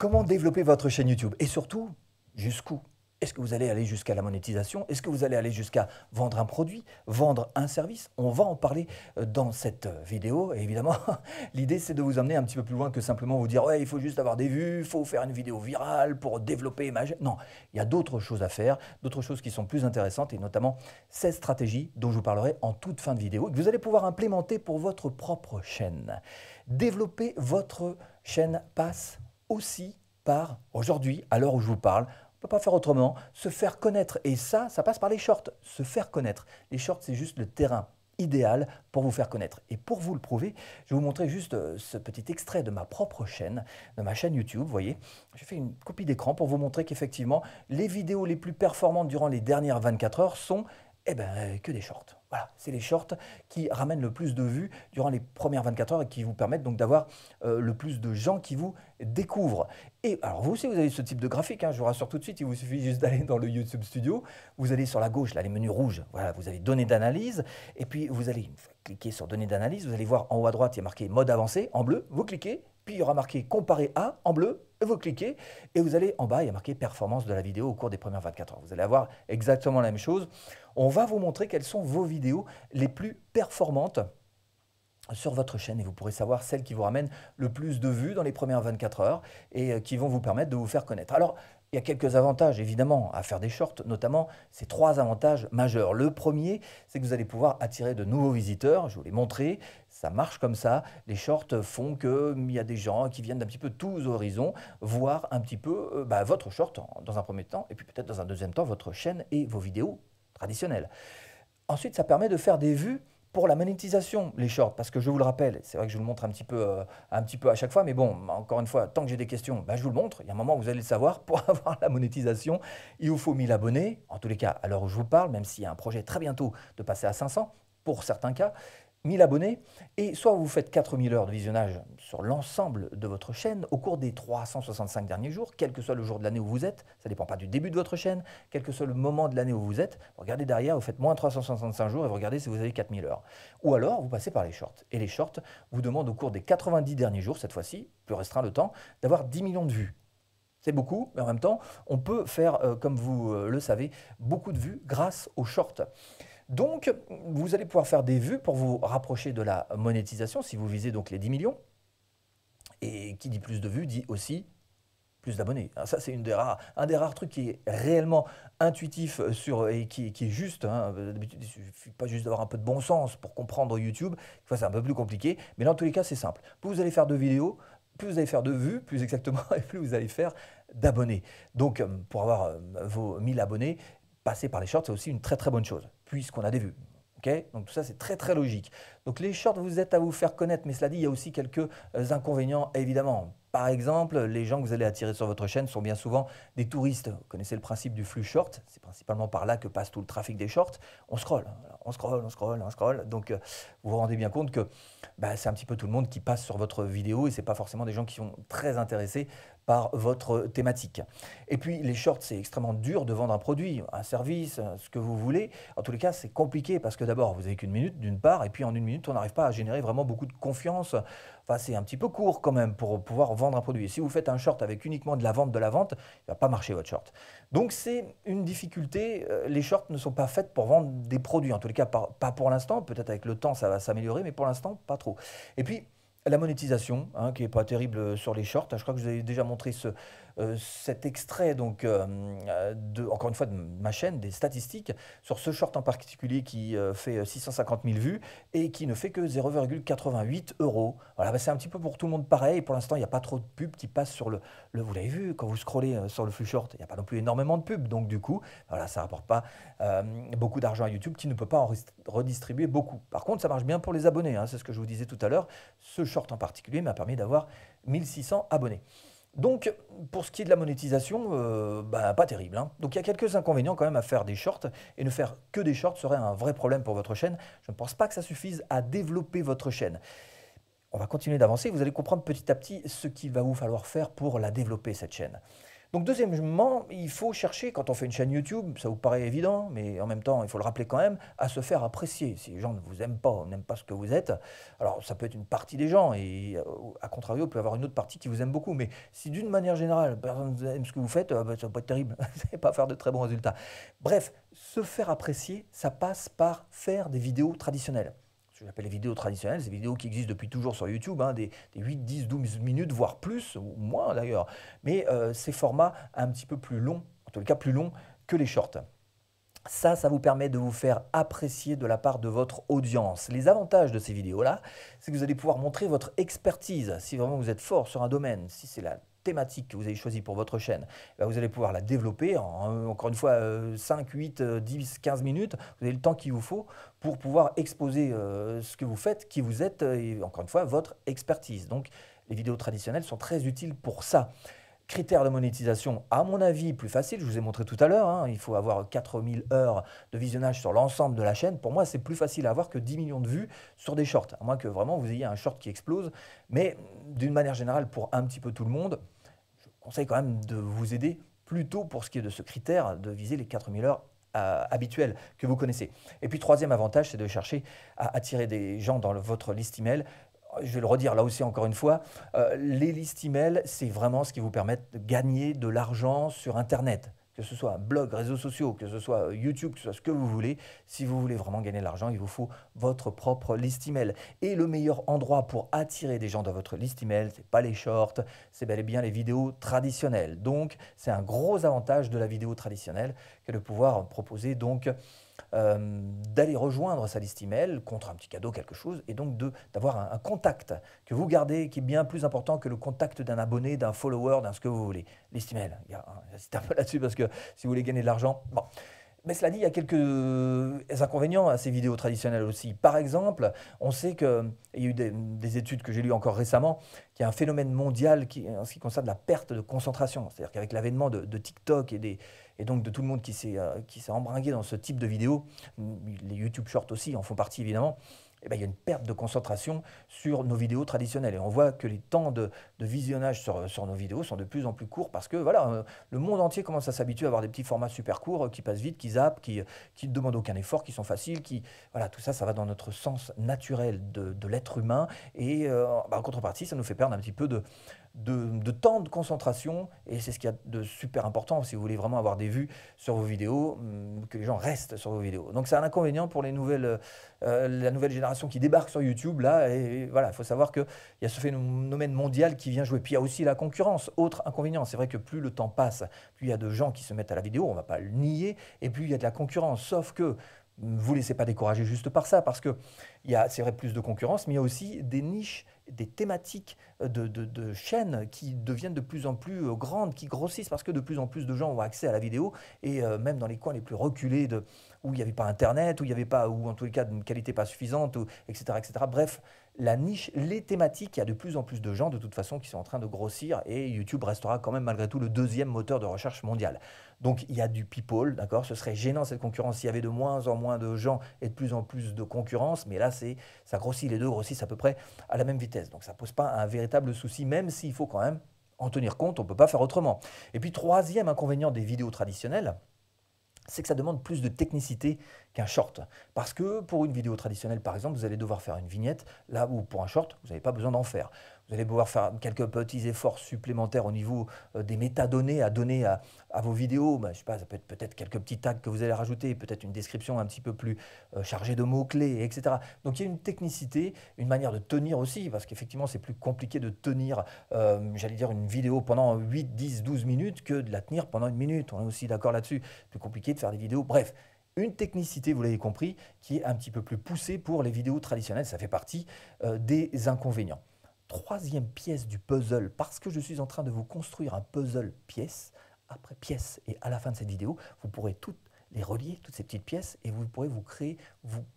Comment développer votre chaîne YouTube? Et surtout, jusqu'où? Est-ce que vous allez aller jusqu'à la monétisation? Est-ce que vous allez aller jusqu'à vendre un produit, vendre un service? On va en parler dans cette vidéo. Et évidemment, l'idée, c'est de vous emmener un petit peu plus loin que simplement vous dire ouais, il faut juste avoir des vues, il faut faire une vidéo virale pour développer ma chaîne. Non, il y a d'autres choses à faire, d'autres choses qui sont plus intéressantes et notamment ces stratégies dont je vous parlerai en toute fin de vidéo et que vous allez pouvoir implémenter pour votre propre chaîne. Développer votre chaîne passe aussi par, aujourd'hui, à l'heure où je vous parle, on ne peut pas faire autrement, se faire connaître. Et ça passe par les shorts, se faire connaître. Les shorts, c'est juste le terrain idéal pour vous faire connaître. Et pour vous le prouver, je vais vous montrer juste ce petit extrait de ma propre chaîne, de ma chaîne YouTube. Vous voyez, j'ai fait une copie d'écran pour vous montrer qu'effectivement, les vidéos les plus performantes durant les dernières 24 heures sont que des shorts. Voilà, c'est les shorts qui ramènent le plus de vues durant les premières 24 heures et qui vous permettent donc d'avoir le plus de gens qui vous découvrent. Et alors vous aussi, vous avez ce type de graphique, hein, je vous rassure tout de suite, il vous suffit juste d'aller dans le YouTube Studio. Vous allez sur la gauche, là, les menus rouges, voilà, vous avez données d'analyse. Et puis vous allez cliquer sur données d'analyse, vous allez voir en haut à droite, il y a marqué mode avancé en bleu, vous cliquez. Puis il y aura marqué comparer à en bleu, et vous cliquez, et vous allez en bas, il y a marqué performance de la vidéo au cours des premières 24 heures. Vous allez avoir exactement la même chose. On va vous montrer quelles sont vos vidéos les plus performantes sur votre chaîne et vous pourrez savoir celles qui vous ramènent le plus de vues dans les premières 24 heures et qui vont vous permettre de vous faire connaître. Alors, il y a quelques avantages évidemment à faire des shorts, notamment ces trois avantages majeurs. Le premier, c'est que vous allez pouvoir attirer de nouveaux visiteurs. Je vous l'ai montré, ça marche comme ça. Les shorts font qu'il y a des gens qui viennent d'un petit peu tous horizons voir un petit peu votre short dans un premier temps et puis peut-être dans un deuxième temps votre chaîne et vos vidéos traditionnelles. Ensuite, ça permet de faire des vues pour la monétisation, les shorts, parce que je vous le rappelle, c'est vrai que je vous le montre un petit peu à chaque fois, mais bon, encore une fois, tant que j'ai des questions, je vous le montre. Il y a un moment où vous allez le savoir, pour avoir la monétisation, il vous faut 1000 abonnés. En tous les cas, à l'heure où je vous parle, même s'il y a un projet très bientôt de passer à 500, pour certains cas, 1000 abonnés, et soit vous faites 4000 heures de visionnage sur l'ensemble de votre chaîne au cours des 365 derniers jours, quel que soit le jour de l'année où vous êtes, ça ne dépend pas du début de votre chaîne, quel que soit le moment de l'année où vous êtes, vous regardez derrière, vous faites moins 365 jours et vous regardez si vous avez 4000 heures. Ou alors, vous passez par les shorts. Et les shorts vous demandent au cours des 90 derniers jours, cette fois-ci, plus restreint le temps, d'avoir 10 millions de vues. C'est beaucoup, mais en même temps, on peut faire, comme vous le savez, beaucoup de vues grâce aux shorts. Donc, vous allez pouvoir faire des vues pour vous rapprocher de la monétisation si vous visez donc les 10 millions. Et qui dit plus de vues dit aussi plus d'abonnés. Ça, c'est un des rares trucs qui est réellement intuitif et qui est juste. Hein. D'habitude, il ne suffit pas juste d'avoir un peu de bon sens pour comprendre YouTube. Des fois, c'est un peu plus compliqué. Mais dans tous les cas, c'est simple. Plus vous allez faire de vidéos, plus vous allez faire de vues, plus exactement, et plus vous allez faire d'abonnés. Donc, pour avoir vos 1000 abonnés, passer par les shorts, c'est aussi une très très bonne chose, puisqu'on a des vues. Okay, donc tout ça, c'est très très logique. Donc les shorts, vous êtes à vous faire connaître, mais cela dit, il y a aussi quelques inconvénients, évidemment. Par exemple, les gens que vous allez attirer sur votre chaîne sont bien souvent des touristes. Vous connaissez le principe du flux short, c'est principalement par là que passe tout le trafic des shorts. On scrolle, on scrolle, on scrolle, on scrolle. Donc vous vous rendez bien compte que c'est un petit peu tout le monde qui passe sur votre vidéo et ce n'est pas forcément des gens qui sont très intéressés par votre thématique. Et puis les shorts, c'est extrêmement dur de vendre un produit, un service, ce que vous voulez. En tous les cas, c'est compliqué parce que d'abord, vous n'avez qu'une minute d'une part, et puis en une minute, on n'arrive pas à générer vraiment beaucoup de confiance. Enfin, c'est un petit peu court quand même pour pouvoir vendre un produit. Et si vous faites un short avec uniquement de la vente, il ne va pas marcher votre short. Donc c'est une difficulté. Les shorts ne sont pas faites pour vendre des produits. En tous les cas, pas pour l'instant. Peut-être avec le temps, ça va s'améliorer, mais pour l'instant, pas trop. Et puis, la monétisation, qui n'est pas terrible sur les shorts. Je crois que je vous ai déjà montré cet extrait, donc, encore une fois, de ma chaîne, des statistiques sur ce short en particulier qui fait 650 000 vues et qui ne fait que 0,88 €. Voilà, c'est un petit peu pour tout le monde pareil. Pour l'instant, il n'y a pas trop de pubs qui passent sur vous l'avez vu, quand vous scrollez sur le flux short, il n'y a pas non plus énormément de pubs. Donc, du coup, voilà, ça ne rapporte pas beaucoup d'argent à YouTube qui ne peut pas en redistribuer beaucoup. Par contre, ça marche bien pour les abonnés. Hein, c'est ce que je vous disais tout à l'heure. Ce short en particulier m'a permis d'avoir 1600 abonnés. Donc, pour ce qui est de la monétisation, pas terrible. Hein. Donc, il y a quelques inconvénients quand même à faire des shorts et ne faire que des shorts serait un vrai problème pour votre chaîne. Je ne pense pas que ça suffise à développer votre chaîne. On va continuer d'avancer. Vous allez comprendre petit à petit ce qu'il va vous falloir faire pour la développer, cette chaîne. Donc deuxièmement, il faut chercher, quand on fait une chaîne YouTube, ça vous paraît évident, mais en même temps, il faut le rappeler quand même, à se faire apprécier. Si les gens ne vous aiment pas, n'aiment pas ce que vous êtes, alors ça peut être une partie des gens, et à contrario, il peut y avoir une autre partie qui vous aime beaucoup. Mais si d'une manière générale, personne n'aime ce que vous faites, bah, ça va pas être terrible, vous n'allez pas faire de très bons résultats. Bref, se faire apprécier, ça passe par faire des vidéos traditionnelles. Ce que j'appelle les vidéos traditionnelles, ces vidéos qui existent depuis toujours sur YouTube, hein, des 8, 10, 12 minutes, voire plus, ou moins d'ailleurs. Mais ces formats un petit peu plus longs, en tout cas plus longs que les shorts. Ça vous permet de vous faire apprécier de la part de votre audience. Les avantages de ces vidéos-là, c'est que vous allez pouvoir montrer votre expertise. Si vraiment vous êtes fort sur un domaine, si c'est la thématique que vous avez choisie pour votre chaîne, vous allez pouvoir la développer en, encore une fois, 5, 8, 10, 15 minutes. Vous avez le temps qu'il vous faut pour pouvoir exposer ce que vous faites, qui vous êtes, et encore une fois, votre expertise. Donc, les vidéos traditionnelles sont très utiles pour ça. Critères de monétisation, à mon avis, plus facile. Je vous ai montré tout à l'heure, hein, il faut avoir 4000 heures de visionnage sur l'ensemble de la chaîne. Pour moi, c'est plus facile à avoir que 10 millions de vues sur des shorts, à moins que vraiment vous ayez un short qui explose. Mais d'une manière générale, pour un petit peu tout le monde, je conseille quand même de vous aider plutôt pour ce qui est de ce critère, de viser les 4000 heures habituelles que vous connaissez. Et puis troisième avantage, c'est de chercher à attirer des gens dans votre liste email. Je vais le redire là aussi encore une fois, les listes email, c'est vraiment ce qui vous permet de gagner de l'argent sur Internet. Que ce soit un blog, réseaux sociaux, que ce soit YouTube, que ce soit ce que vous voulez. Si vous voulez vraiment gagner de l'argent, il vous faut votre propre liste email. Et le meilleur endroit pour attirer des gens dans votre liste email, ce n'est pas les shorts, c'est bel et bien les vidéos traditionnelles. Donc, c'est un gros avantage de la vidéo traditionnelle que de pouvoir proposer donc d'aller rejoindre sa liste email contre un petit cadeau, quelque chose, et donc d'avoir un contact que vous gardez qui est bien plus important que le contact d'un abonné, d'un follower, d'un ce que vous voulez. Liste email, j'insiste un peu là-dessus parce que si vous voulez gagner de l'argent, bon. Mais cela dit, il y a quelques inconvénients à ces vidéos traditionnelles aussi. Par exemple, on sait qu'il y a eu des études que j'ai lues encore récemment, qu'il y a un phénomène mondial en ce qui concerne la perte de concentration. C'est-à-dire qu'avec l'avènement de TikTok et donc de tout le monde qui s'est embringué dans ce type de vidéos, les YouTube Shorts aussi en font partie évidemment, eh bien, il y a une perte de concentration sur nos vidéos traditionnelles. Et on voit que les temps de visionnage sur nos vidéos sont de plus en plus courts parce que voilà, le monde entier commence à s'habituer à avoir des petits formats super courts qui passent vite, qui zappent, qui ne demandent aucun effort, qui sont faciles. Voilà, tout ça, ça va dans notre sens naturel de l'être humain. Et en contrepartie, ça nous fait perdre un petit peu de temps de concentration, et c'est ce qu'il y a de super important si vous voulez vraiment avoir des vues sur vos vidéos, que les gens restent sur vos vidéos. Donc c'est un inconvénient pour la nouvelle génération qui débarque sur YouTube là, et voilà, il faut savoir qu'il y a ce phénomène mondial qui vient jouer. Puis il y a aussi la concurrence, autre inconvénient, c'est vrai que plus le temps passe, plus il y a de gens qui se mettent à la vidéo, on ne va pas le nier, et plus il y a de la concurrence, sauf que vous ne laissez pas décourager juste par ça, parce que c'est vrai, plus de concurrence, mais il y a aussi des niches, des thématiques de chaînes qui deviennent de plus en plus grandes, qui grossissent, parce que de plus en plus de gens ont accès à la vidéo, et même dans les coins les plus reculés où il n'y avait pas Internet, où il n'y avait pas, ou en tous les cas d'une qualité pas suffisante, etc., etc. Bref, la niche, les thématiques, il y a de plus en plus de gens de toute façon qui sont en train de grossir, et YouTube restera quand même malgré tout le deuxième moteur de recherche mondial. Donc il y a du people, d'accord. Ce serait gênant cette concurrence s'il y avait de moins en moins de gens et de plus en plus de concurrence, mais là ça grossit, les deux grossissent à peu près à la même vitesse. Donc ça ne pose pas un véritable souci, même s'il faut quand même en tenir compte, on ne peut pas faire autrement. Et puis troisième inconvénient des vidéos traditionnelles, c'est que ça demande plus de technicité qu'un short. Parce que pour une vidéo traditionnelle, par exemple, vous allez devoir faire une vignette, là où pour un short, vous n'avez pas besoin d'en faire. Vous allez pouvoir faire quelques petits efforts supplémentaires au niveau des métadonnées à donner à vos vidéos. Je ne sais pas, ça peut être peut-être quelques petits tags que vous allez rajouter, peut-être une description un petit peu plus chargée de mots-clés, etc. Donc il y a une technicité, une manière de tenir aussi, parce qu'effectivement c'est plus compliqué de tenir, j'allais dire, une vidéo pendant 8, 10, 12 minutes que de la tenir pendant une minute. On est aussi d'accord là-dessus. Plus compliqué de faire des vidéos. Bref. Une technicité, vous l'avez compris, qui est un petit peu plus poussée pour les vidéos traditionnelles. Ça fait partie des inconvénients. Troisième pièce du puzzle, parce que je suis en train de vous construire un puzzle pièce après pièce. Et à la fin de cette vidéo, vous pourrez toutes les relier, toutes ces petites pièces, et vous pourrez vous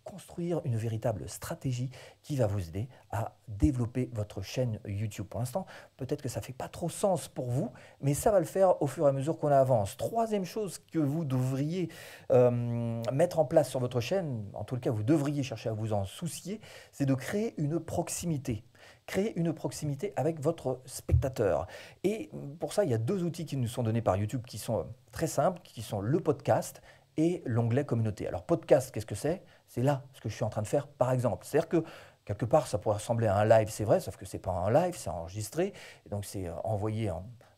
construire une véritable stratégie qui va vous aider à développer votre chaîne YouTube. Pour l'instant, peut-être que ça ne fait pas trop sens pour vous, mais ça va le faire au fur et à mesure qu'on avance. Troisième chose que vous devriez mettre en place sur votre chaîne, en tout cas vous devriez chercher à vous en soucier, c'est de créer une proximité. créer une proximité avec votre spectateur. Et pour ça, il y a deux outils qui nous sont donnés par YouTube qui sont très simples, qui sont le podcast et l'onglet communauté. Alors podcast, qu'est-ce que c'est? C'est là ce que je suis en train de faire par exemple. C'est-à-dire que quelque part, ça pourrait ressembler à un live, c'est vrai, sauf que ce n'est pas un live, c'est enregistré, et donc c'est envoyé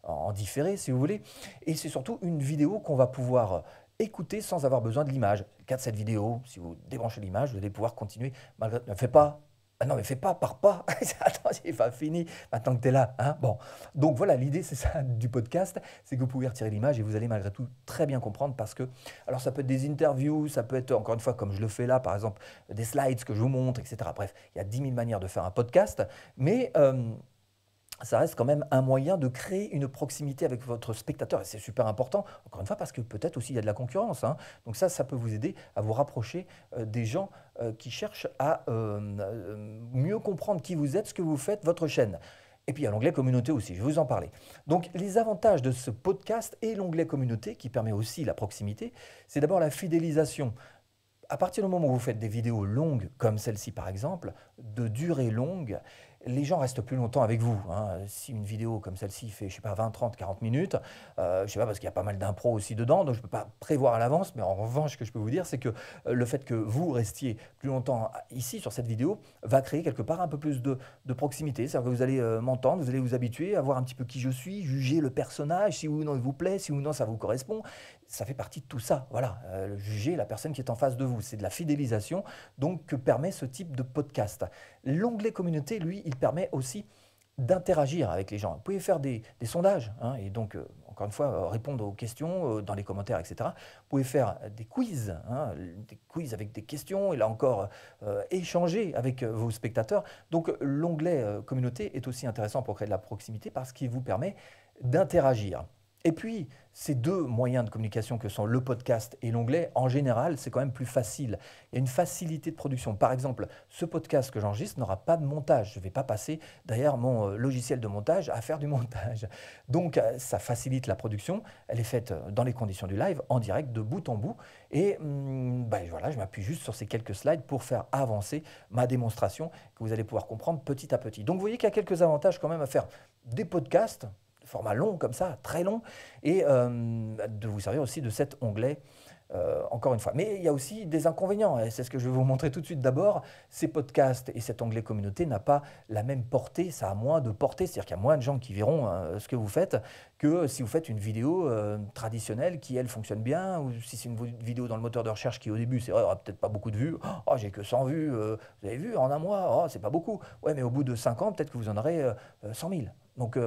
en différé si vous voulez. Et c'est surtout une vidéo qu'on va pouvoir écouter sans avoir besoin de l'image. Le cas de cette vidéo, si vous débranchez l'image, vous allez pouvoir continuer malgré... Ne fais pas. Ah non, mais fais pas, pars pas. Attends, c'est pas fini maintenant que tu es là. Hein, bon. Donc voilà, l'idée, c'est ça du podcast, c'est que vous pouvez retirer l'image et vous allez malgré tout très bien comprendre parce que, alors ça peut être des interviews, ça peut être encore une fois comme je le fais là, par exemple, des slides que je vous montre, etc. Bref, il y a 10 000 manières de faire un podcast, mais ça reste quand même un moyen de créer une proximité avec votre spectateur. Et c'est super important, encore une fois, parce que peut-être aussi il y a de la concurrence. Hein. Donc ça peut vous aider à vous rapprocher des gens qui cherchent à mieux comprendre qui vous êtes, ce que vous faites, votre chaîne. Et puis il y a l'onglet communauté aussi, je vais vous en parler. Donc les avantages de ce podcast et l'onglet communauté, qui permet aussi la proximité, c'est d'abord la fidélisation. À partir du moment où vous faites des vidéos longues, comme celle-ci par exemple, de durée longue, les gens restent plus longtemps avec vous. Hein. Si une vidéo comme celle-ci fait, je sais pas, 20, 30, 40 minutes, je sais pas, parce qu'il y a pas mal d'impro aussi dedans, donc je ne peux pas prévoir à l'avance, mais en revanche, ce que je peux vous dire, c'est que le fait que vous restiez plus longtemps ici, sur cette vidéo, va créer quelque part un peu plus de proximité. C'est-à-dire que vous allez m'entendre, vous allez vous habituer à voir un petit peu qui je suis, juger le personnage, si oui ou non il vous plaît, si oui ou non ça vous correspond. Ça fait partie de tout ça, voilà, juger la personne qui est en face de vous. C'est de la fidélisation, donc que permet ce type de podcast. L'onglet communauté, lui, il permet aussi d'interagir avec les gens. Vous pouvez faire des sondages, hein, et donc, encore une fois, répondre aux questions dans les commentaires, etc. Vous pouvez faire des quiz, hein, des quiz avec des questions, et là encore, échanger avec vos spectateurs. Donc, l'onglet communauté est aussi intéressant pour créer de la proximité parce qu'il vous permet d'interagir. Et puis, ces deux moyens de communication que sont le podcast et l'onglet, en général, c'est quand même plus facile. Il y a une facilité de production. Par exemple, ce podcast que j'enregistre n'aura pas de montage. Je ne vais pas passer derrière mon logiciel de montage à faire du montage. Donc, ça facilite la production. Elle est faite dans les conditions du live, en direct, de bout en bout. Et voilà, je m'appuie juste sur ces quelques slides pour faire avancer ma démonstration que vous allez pouvoir comprendre petit à petit. Donc, vous voyez qu'il y a quelques avantages quand même à faire des podcasts, format long comme ça, très long, et de vous servir aussi de cet onglet, encore une fois. Mais il y a aussi des inconvénients, et c'est ce que je vais vous montrer tout de suite. D'abord, ces podcasts et cet onglet communauté n'a pas la même portée, ça a moins de portée, c'est-à-dire qu'il y a moins de gens qui verront ce que vous faites que si vous faites une vidéo traditionnelle qui, elle, fonctionne bien, ou si c'est une vidéo dans le moteur de recherche qui, au début, c'est vrai, aura peut-être pas beaucoup de vues. Oh, j'ai que 100 vues, vous avez vu, en un mois, oh, c'est pas beaucoup. Ouais, mais au bout de 5 ans, peut-être que vous en aurez 100 000. Donc,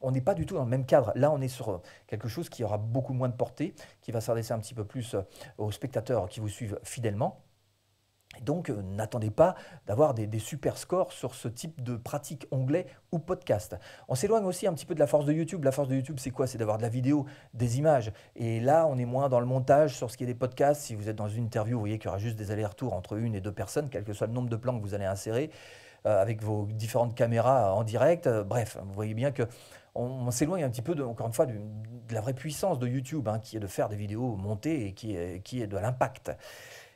on n'est pas du tout dans le même cadre. Là, on est sur quelque chose qui aura beaucoup moins de portée, qui va s'adresser un petit peu plus aux spectateurs qui vous suivent fidèlement. Et donc, n'attendez pas d'avoir des super scores sur ce type de pratique onglet ou podcast. On s'éloigne aussi un petit peu de la force de YouTube. La force de YouTube, c'est quoi? C'est d'avoir de la vidéo, des images. Et là, on est moins dans le montage sur ce qui est des podcasts. Si vous êtes dans une interview, vous voyez qu'il y aura juste des allers-retours entre une et deux personnes, quel que soit le nombre de plans que vous allez insérer, avec vos différentes caméras en direct. Bref, vous voyez bien que on s'éloigne un petit peu, encore une fois, de la vraie puissance de YouTube, hein, qui est de faire des vidéos montées et qui est de l'impact.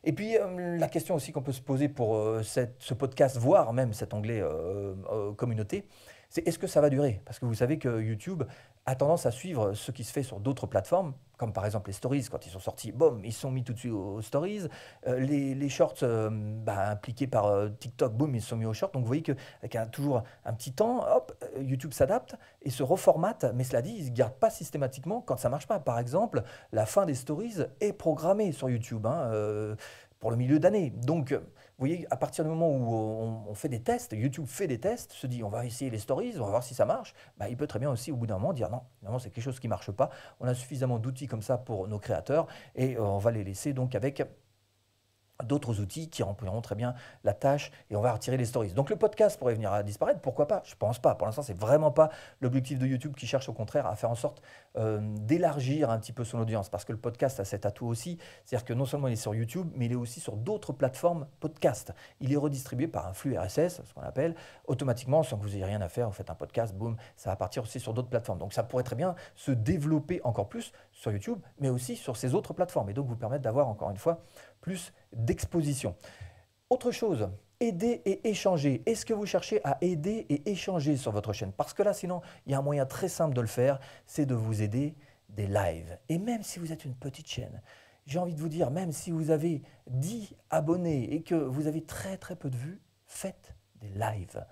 Et puis, la question aussi qu'on peut se poser pour ce podcast, voire même cet onglet communauté, c'est est-ce que ça va durer? Parce que vous savez que YouTube a tendance à suivre ce qui se fait sur d'autres plateformes, comme par exemple les stories, quand ils sont sortis, boum, ils sont mis tout de suite aux stories. Les shorts impliqués par TikTok, boum, ils sont mis aux shorts. Donc vous voyez qu'avec toujours un petit temps, hop, YouTube s'adapte et se reformate. Mais cela dit, ils ne se gardent pas systématiquement quand ça ne marche pas. Par exemple, la fin des stories est programmée sur YouTube, hein, pour le milieu d'année. Donc, vous voyez, à partir du moment où on fait des tests, YouTube fait des tests, se dit on va essayer les stories, on va voir si ça marche, il peut très bien aussi au bout d'un moment dire non, finalement c'est quelque chose qui ne marche pas, on a suffisamment d'outils comme ça pour nos créateurs et on va les laisser donc avec d'autres outils qui rempliront très bien la tâche et on va retirer les stories. Donc le podcast pourrait venir à disparaître, pourquoi pas? Je ne pense pas. Pour l'instant, c'est vraiment pas l'objectif de YouTube qui cherche au contraire à faire en sorte d'élargir un petit peu son audience parce que le podcast a cet atout aussi, c'est-à-dire que non seulement il est sur YouTube, mais il est aussi sur d'autres plateformes podcast. Il est redistribué par un flux RSS, ce qu'on appelle, automatiquement, sans que vous ayez rien à faire, vous faites un podcast, boum, ça va partir aussi sur d'autres plateformes. Donc ça pourrait très bien se développer encore plus sur YouTube, mais aussi sur ces autres plateformes et donc vous permettre d'avoir encore une fois plus d'exposition. Autre chose, Aider et échanger. Est-ce que vous cherchez à aider et échanger sur votre chaîne? Parce que là, sinon, il y a un moyen très simple de le faire, c'est de vous aider des lives. Et même si vous êtes une petite chaîne, j'ai envie de vous dire, même si vous avez 10 abonnés et que vous avez très très peu de vues, faites des lives.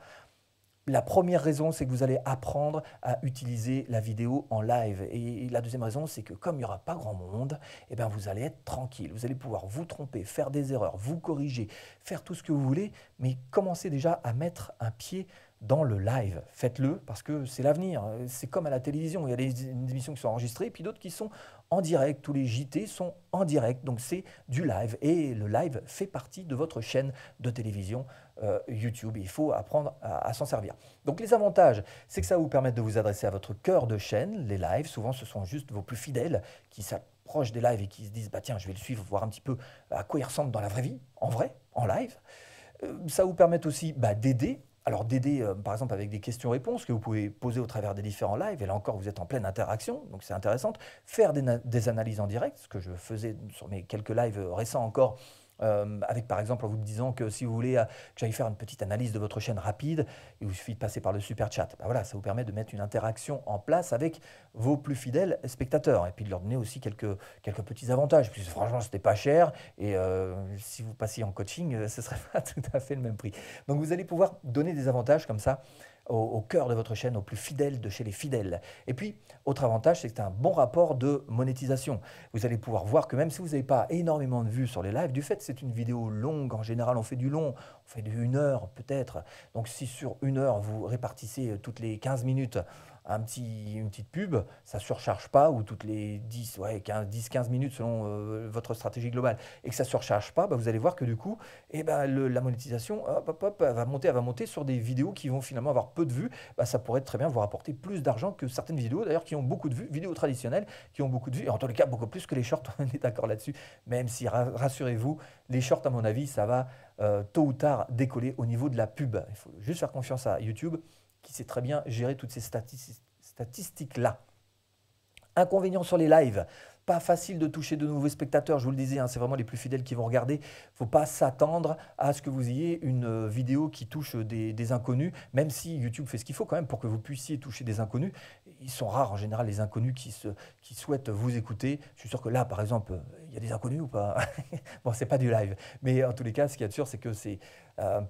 La première raison, c'est que vous allez apprendre à utiliser la vidéo en live. Et la deuxième raison, c'est que comme il n'y aura pas grand monde, eh bien vous allez être tranquille. Vous allez pouvoir vous tromper, faire des erreurs, vous corriger, faire tout ce que vous voulez, mais commencez déjà à mettre un pied dans le live. Faites-le parce que c'est l'avenir. C'est comme à la télévision. Il y a des émissions qui sont enregistrées et puis d'autres qui sont en direct. Tous les JT sont en direct. Donc c'est du live. Et le live fait partie de votre chaîne de télévision YouTube. Il faut apprendre à s'en servir. Donc les avantages, c'est que ça va vous permettre de vous adresser à votre cœur de chaîne. Les lives, souvent ce sont juste vos plus fidèles qui s'approchent des lives et qui se disent bah tiens, je vais le suivre, voir un petit peu à quoi il ressemble dans la vraie vie, en vrai, en live. Ça vous permet aussi d'aider. Alors d'aider par exemple avec des questions-réponses que vous pouvez poser au travers des différents lives, et là encore vous êtes en pleine interaction, donc c'est intéressant. Faire des analyses en direct, ce que je faisais sur mes quelques lives récents encore, avec par exemple en vous disant que si vous voulez que j'aille faire une petite analyse de votre chaîne rapide, il vous suffit de passer par le super chat. Ben voilà, ça vous permet de mettre une interaction en place avec vos plus fidèles spectateurs et puis de leur donner aussi quelques petits avantages. Puis franchement, c'était pas cher et si vous passiez en coaching, ce serait pas tout à fait le même prix. Donc vous allez pouvoir donner des avantages comme ça au cœur de votre chaîne, aux plus fidèles de chez les fidèles. Et puis, autre avantage, c'est que c'est un bon rapport de monétisation. Vous allez pouvoir voir que même si vous n'avez pas énormément de vues sur les lives, du fait que c'est une vidéo longue, en général on fait du long, on fait de 1 heure peut-être. Donc si sur 1 heure, vous répartissez toutes les 15 minutes une petite pub, ça ne surcharge pas, ou toutes les 10-15 minutes selon votre stratégie globale, et que ça ne surcharge pas, vous allez voir que du coup, la monétisation elle va monter sur des vidéos qui vont finalement avoir peu de vues. Ça pourrait très bien vous rapporter plus d'argent que certaines vidéos, d'ailleurs, qui ont beaucoup de vues, vidéos traditionnelles, qui ont beaucoup de vues, et en tous les cas, beaucoup plus que les shorts, on est d'accord là-dessus, même si, rassurez-vous, les shorts, à mon avis, ça va tôt ou tard décoller au niveau de la pub. Il faut juste faire confiance à YouTube, qui sait très bien gérer toutes ces statistiques-là. Inconvénient sur les lives, pas facile de toucher de nouveaux spectateurs, je vous le disais, c'est vraiment les plus fidèles qui vont regarder. Il ne faut pas s'attendre à ce que vous ayez une vidéo qui touche des inconnus, même si YouTube fait ce qu'il faut quand même pour que vous puissiez toucher des inconnus. Ils sont rares en général les inconnus qui souhaitent vous écouter. Je suis sûr que là, par exemple, il y a des inconnus ou pas? Bon, c'est pas du live, mais en tous les cas, ce qu'il y a de sûr, c'est que c'est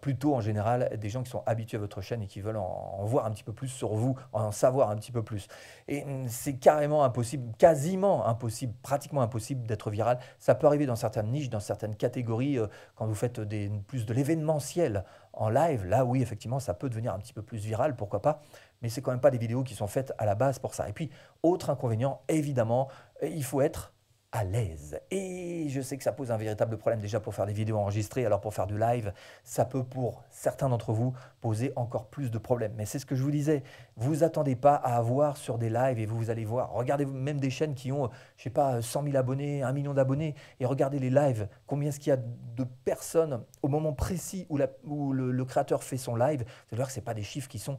plutôt en général des gens qui sont habitués à votre chaîne et qui veulent en voir un petit peu plus sur vous, en savoir un petit peu plus. Et c'est carrément impossible, quasiment impossible, pratiquement impossible d'être viral. Ça peut arriver dans certaines niches, dans certaines catégories, quand vous faites plus de l'événementiel en live. Là, oui, effectivement, ça peut devenir un petit peu plus viral, pourquoi pas. Mais c'est quand même pas des vidéos qui sont faites à la base pour ça. Et puis, autre inconvénient, évidemment, il faut être à l'aise. Et je sais que ça pose un véritable problème déjà pour faire des vidéos enregistrées, alors pour faire du live, ça peut pour certains d'entre vous poser encore plus de problèmes. Mais c'est ce que je vous disais, vous attendez pas à avoir sur des lives et vous allez voir, regardez même des chaînes qui ont, je sais pas, 100 000 abonnés, 1 million d'abonnés, et regardez les lives, combien est-ce qu'il y a de personnes au moment précis où le créateur fait son live, vous allez voir que ce n'est pas des chiffres qui sont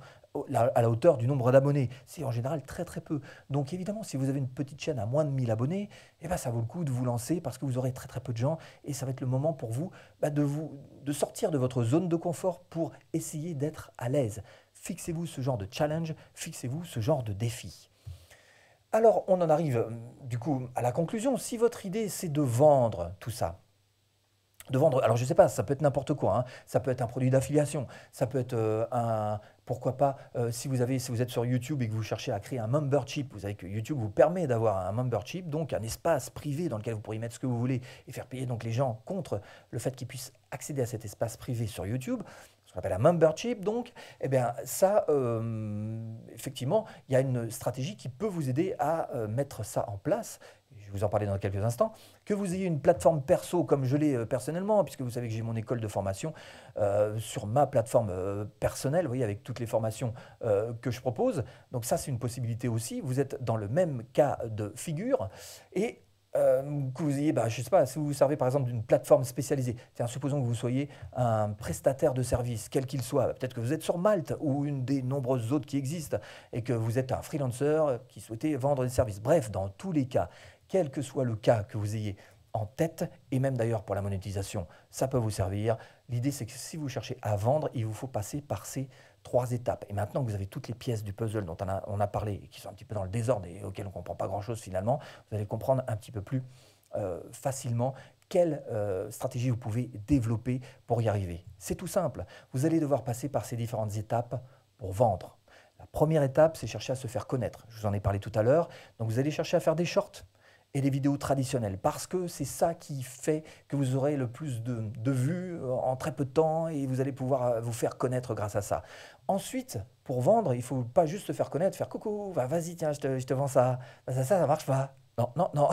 à la hauteur du nombre d'abonnés. C'est en général très très peu. Donc évidemment, si vous avez une petite chaîne à moins de 1000 abonnés, ça vaut le coup de vous lancer parce que vous aurez très très peu de gens et ça va être le moment pour vous de sortir de votre zone de confort pour essayer d'être à l'aise. Fixez-vous ce genre de challenge, fixez-vous ce genre de défi. Alors on en arrive du coup à la conclusion. Si votre idée c'est de vendre tout ça, alors je ne sais pas, ça peut être n'importe quoi, ça peut être un produit d'affiliation, ça peut être pourquoi pas, si vous êtes sur YouTube et que vous cherchez à créer un membership, vous savez que YouTube vous permet d'avoir un membership, donc un espace privé dans lequel vous pourriez mettre ce que vous voulez et faire payer donc les gens contre le fait qu'ils puissent accéder à cet espace privé sur YouTube, ce qu'on appelle un membership, donc, ça, effectivement, il y a une stratégie qui peut vous aider à mettre ça en place. Je vais vous en parler dans quelques instants, que vous ayez une plateforme perso comme je l'ai personnellement, puisque vous savez que j'ai mon école de formation sur ma plateforme personnelle, vous voyez, avec toutes les formations que je propose. Donc ça, c'est une possibilité aussi. Vous êtes dans le même cas de figure et que vous ayez, je ne sais pas, si vous vous servez par exemple d'une plateforme spécialisée, supposons que vous soyez un prestataire de service, quel qu'il soit, peut-être que vous êtes sur Malte ou une des nombreuses autres qui existent et que vous êtes un freelancer qui souhaitait vendre des services. Bref, dans tous les cas, quel que soit le cas que vous ayez en tête, et même d'ailleurs pour la monétisation, ça peut vous servir. L'idée, c'est que si vous cherchez à vendre, il vous faut passer par ces 3 étapes. Et maintenant que vous avez toutes les pièces du puzzle dont on a parlé, et qui sont un petit peu dans le désordre et auxquelles on ne comprend pas grand-chose finalement, vous allez comprendre un petit peu plus facilement quelle stratégie vous pouvez développer pour y arriver. C'est tout simple. Vous allez devoir passer par ces différentes étapes pour vendre. La première étape, c'est chercher à se faire connaître. Je vous en ai parlé tout à l'heure. Donc vous allez chercher à faire des shorts et des vidéos traditionnelles parce que c'est ça qui fait que vous aurez le plus de vues en très peu de temps et vous allez pouvoir vous faire connaître grâce à ça. Ensuite, pour vendre, il ne faut pas juste se faire connaître, faire coucou, vas-y, tiens, je te vends ça. Ça marche pas. Non, non, non.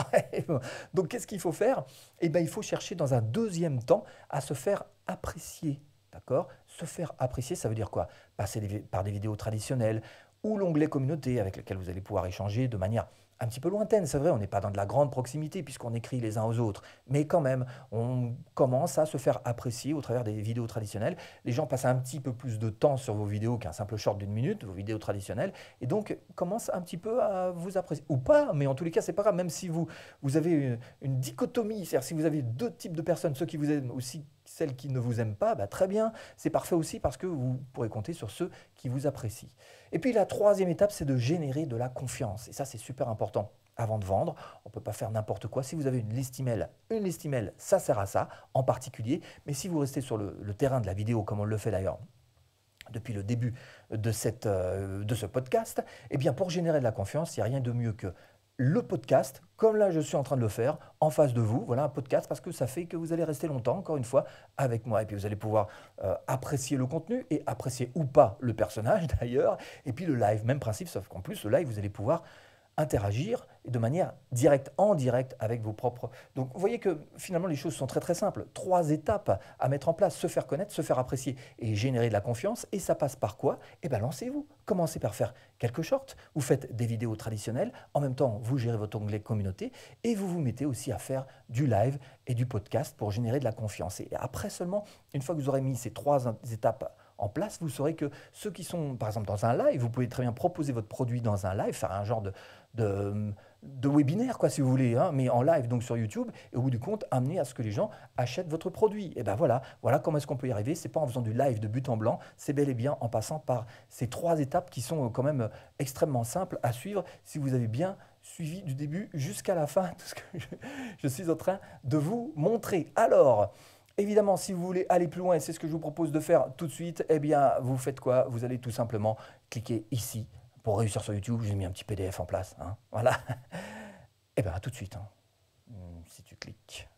Donc, qu'est-ce qu'il faut faire? Eh bien, il faut chercher dans un deuxième temps à se faire apprécier. D'accord? Se faire apprécier, ça veut dire quoi? Passer par des vidéos traditionnelles ou l'onglet communauté avec lequel vous allez pouvoir échanger de manière un petit peu lointaine. C'est vrai, on n'est pas dans de la grande proximité puisqu'on écrit les uns aux autres. Mais quand même, on commence à se faire apprécier au travers des vidéos traditionnelles. Les gens passent un petit peu plus de temps sur vos vidéos qu'un simple short d'une minute, vos vidéos traditionnelles, et donc commencent un petit peu à vous apprécier. Ou pas, mais en tous les cas, c'est pas grave. Même si vous avez une dichotomie, c'est-à-dire si vous avez 2 types de personnes, ceux qui vous aiment aussi celles qui ne vous aiment pas, bah, très bien, c'est parfait aussi parce que vous pourrez compter sur ceux qui vous apprécient. Et puis la troisième étape, c'est de générer de la confiance. Et ça, c'est super important. Avant de vendre, on ne peut pas faire n'importe quoi. Si vous avez une liste email, ça sert à ça en particulier. Mais si vous restez sur le terrain de la vidéo, comme on le fait d'ailleurs depuis le début de ce podcast, eh bien pour générer de la confiance, il n'y a rien de mieux que le podcast, comme là je suis en train de le faire, en face de vous. Voilà un podcast parce que ça fait que vous allez rester longtemps, encore une fois, avec moi. Et puis vous allez pouvoir apprécier le contenu et apprécier ou pas le personnage d'ailleurs. Et puis le live, même principe, sauf qu'en plus, le live, vous allez pouvoir interagir de manière directe, en direct avec vos propres. Donc vous voyez que finalement les choses sont très très simples. 3 étapes à mettre en place, se faire connaître, se faire apprécier et générer de la confiance. Et ça passe par quoi? Eh bien lancez-vous. Commencez par faire quelques shorts. Vous faites des vidéos traditionnelles. En même temps, vous gérez votre onglet communauté et vous vous mettez aussi à faire du live et du podcast pour générer de la confiance. Et après seulement, une fois que vous aurez mis ces 3 étapes en place, vous saurez que ceux qui sont, par exemple, dans un live, vous pouvez très bien proposer votre produit dans un live, faire un genre de webinaire, quoi, si vous voulez, hein, mais en live, donc sur YouTube, et au bout du compte, amener à ce que les gens achètent votre produit. Et ben voilà comment est-ce qu'on peut y arriver. C'est pas en faisant du live de but en blanc, c'est bel et bien en passant par ces 3 étapes qui sont quand même extrêmement simples à suivre si vous avez bien suivi du début jusqu'à la fin tout ce que je suis en train de vous montrer. Alors, évidemment, si vous voulez aller plus loin, et c'est ce que je vous propose de faire tout de suite, eh bien, vous faites quoi? Vous allez tout simplement cliquer ici. Pour réussir sur YouTube, j'ai mis un petit PDF en place. Hein. Voilà. Eh bien, à tout de suite. Hein. Si tu cliques.